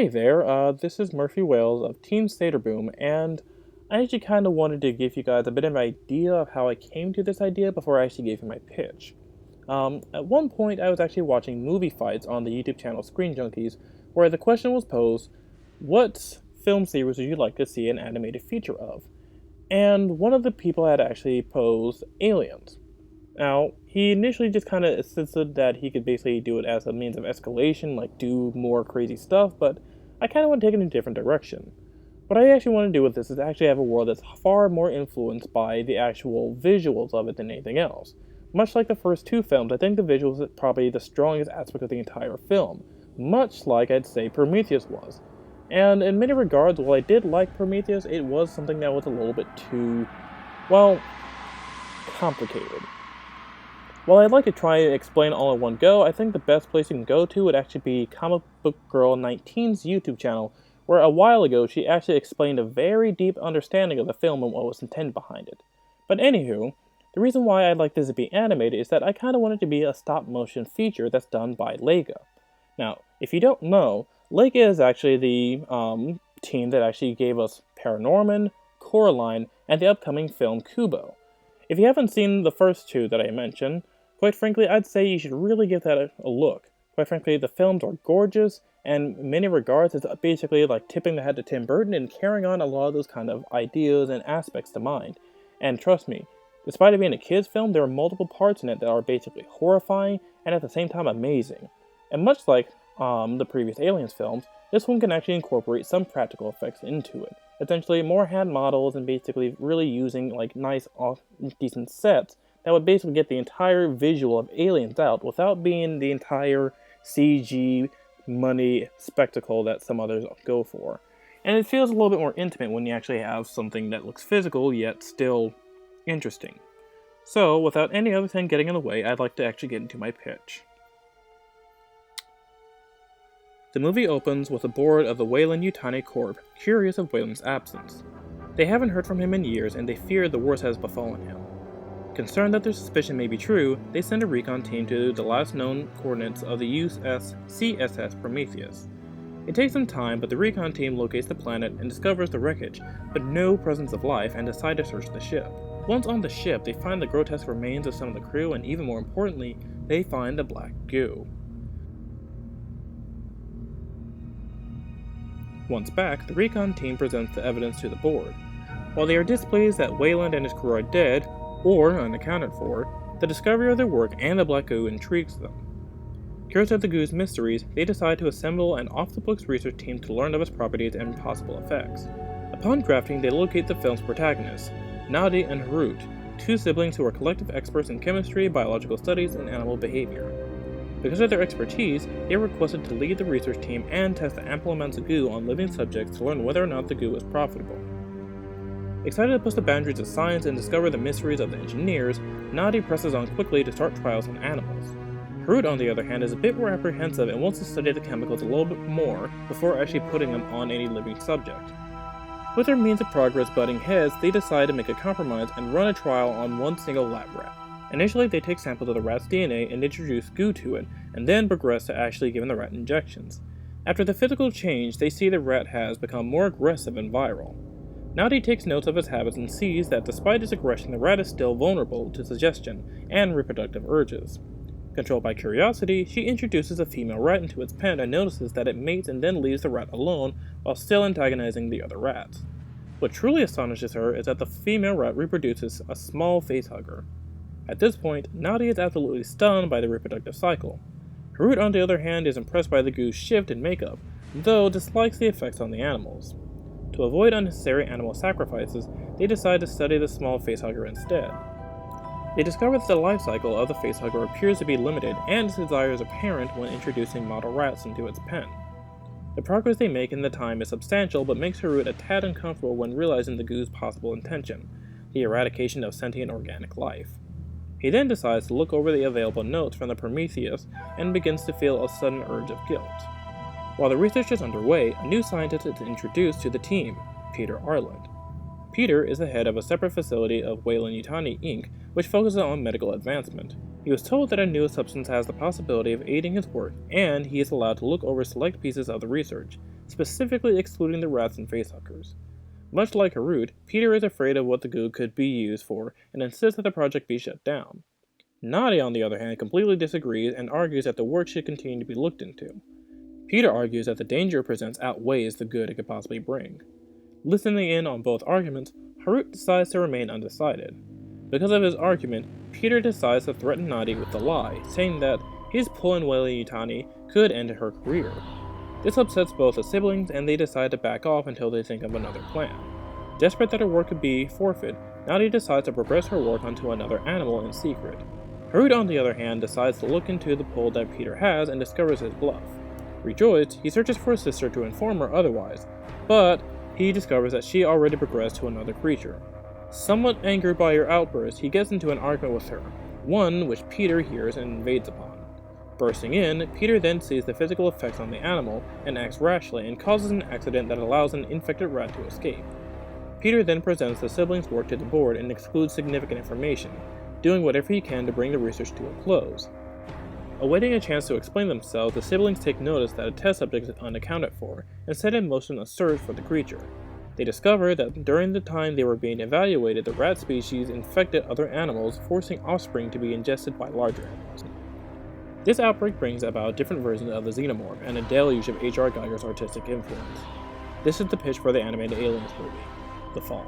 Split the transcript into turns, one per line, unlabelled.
Hey there, this is Murphy Wales of Team Boom, and I actually kind of wanted to give you guys a bit of an idea of how I came to this idea before I actually gave you my pitch. At one point, I was actually watching movie fights on the YouTube channel Screen Junkies, where the question was posed, what film series would you like to see an animated feature of? And one of the people had actually posed Aliens. Now, he initially just kind of insisted that he could basically do it as a means of escalation, like do more crazy stuff, but I kind of want to take it in a different direction. What I actually want to do with this is actually have a world that's far more influenced by the actual visuals of it than anything else. Much like the first two films, I think the visuals are probably the strongest aspect of the entire film, much like I'd say Prometheus was. And in many regards, while I did like Prometheus, it was something that was a little bit too, well, complicated. While I'd like to try and explain all in one go, I think the best place you can go to would actually be Comic Book Girl 19's YouTube channel, where a while ago she actually explained a very deep understanding of the film and what was intended behind it. But anywho, the reason why I'd like this to be animated is that I kind of want it to be a stop-motion feature that's done by Laika. Now, if you don't know, Laika is actually the team that actually gave us Paranorman, Coraline, and the upcoming film Kubo. If you haven't seen the first two that I mentioned, quite frankly, I'd say you should really give that a look. Quite frankly, the films are gorgeous, and in many regards, it's basically like tipping the hat to Tim Burton and carrying on a lot of those kind of ideas and aspects to mind. And trust me, despite it being a kid's film, there are multiple parts in it that are basically horrifying and at the same time amazing. And much like the previous Aliens films, this one can actually incorporate some practical effects into it. Essentially, more hand models and basically really using like nice, decent sets that would basically get the entire visual of Aliens out without being the entire CG money spectacle that some others go for. And it feels a little bit more intimate when you actually have something that looks physical yet still interesting. So, without any other thing getting in the way, I'd like to actually get into my pitch. The movie opens with a board of the Weyland-Yutani Corp curious of Weyland's absence. They haven't heard from him in years and they fear the worst has befallen him. Concerned that their suspicion may be true, they send a recon team to the last known coordinates of the USCSS Prometheus. It takes some time, but the recon team locates the planet and discovers the wreckage, but no presence of life, and decide to search the ship. Once on the ship, they find the grotesque remains of some of the crew, and even more importantly, they find the black goo. Once back, the recon team presents the evidence to the board. While they are displeased that Weyland and his crew are dead, or unaccounted for, the discovery of their work and the black goo intrigues them. Curious of the goo's mysteries, they decide to assemble an off-the-books research team to learn of its properties and possible effects. Upon drafting, they locate the film's protagonists, Nadi and Harut, two siblings who are collective experts in chemistry, biological studies, and animal behavior. Because of their expertise, they are requested to lead the research team and test the ample amounts of goo on living subjects to learn whether or not the goo is profitable. Excited to push the boundaries of science and discover the mysteries of the engineers, Nadi presses on quickly to start trials on animals. Harut, on the other hand, is a bit more apprehensive and wants to study the chemicals a little bit more before actually putting them on any living subject. With their means of progress butting heads, they decide to make a compromise and run a trial on one single lab rat. Initially, they take samples of the rat's DNA and introduce goo to it, and then progress to actually giving the rat injections. After the physical change, they see the rat has become more aggressive and viral. Nadi takes notes of its habits and sees that despite its aggression, the rat is still vulnerable to suggestion and reproductive urges. Controlled by curiosity, she introduces a female rat into its pen and notices that it mates and then leaves the rat alone while still antagonizing the other rats. What truly astonishes her is that the female rat reproduces a small facehugger. At this point, Nadi is absolutely stunned by the reproductive cycle. Harut, on the other hand, is impressed by the goo's shift in makeup, though dislikes the effects on the animals. To avoid unnecessary animal sacrifices, they decide to study the small facehugger instead. They discover that the life cycle of the facehugger appears to be limited, and its desire is apparent when introducing model rats into its pen. The progress they make in the time is substantial, but makes Harut a tad uncomfortable when realizing the goo's possible intention, the eradication of sentient organic life. He then decides to look over the available notes from the Prometheus and begins to feel a sudden urge of guilt. While the research is underway, a new scientist is introduced to the team, Peter Arland. Peter is the head of a separate facility of Weyland-Yutani Inc., which focuses on medical advancement. He was told that a new substance has the possibility of aiding his work, and he is allowed to look over select pieces of the research, specifically excluding the rats and facehuggers. Much like Harut, Peter is afraid of what the goo could be used for and insists that the project be shut down. Nadia, on the other hand, completely disagrees and argues that the work should continue to be looked into. Peter argues that the danger it presents outweighs the good it could possibly bring. Listening in on both arguments, Harut decides to remain undecided. Because of his argument, Peter decides to threaten Nadia with a lie, saying that his pulling Weylie-Yutani could end her career. This upsets both the siblings, and they decide to back off until they think of another plan. Desperate that her work could be forfeit, Nadia decides to progress her work onto another animal in secret. Harut, on the other hand, decides to look into the pull that Peter has and discovers his bluff. Rejoiced, he searches for his sister to inform her otherwise, but he discovers that she already progressed to another creature. Somewhat angered by her outburst, he gets into an argument with her, one which Peter hears and invades upon. Bursting in, Peter then sees the physical effects on the animal and acts rashly and causes an accident that allows an infected rat to escape. Peter then presents the siblings' work to the board and excludes significant information, doing whatever he can to bring the research to a close. Awaiting a chance to explain themselves, the siblings take notice that a test subject is unaccounted for and set in motion a search for the creature. They discover that during the time they were being evaluated, the rat species infected other animals, forcing offspring to be ingested by larger animals. This outbreak brings about different versions of the xenomorph and a deluge of H.R. Geiger's artistic influence. This is the pitch for the animated Aliens movie, The Fall.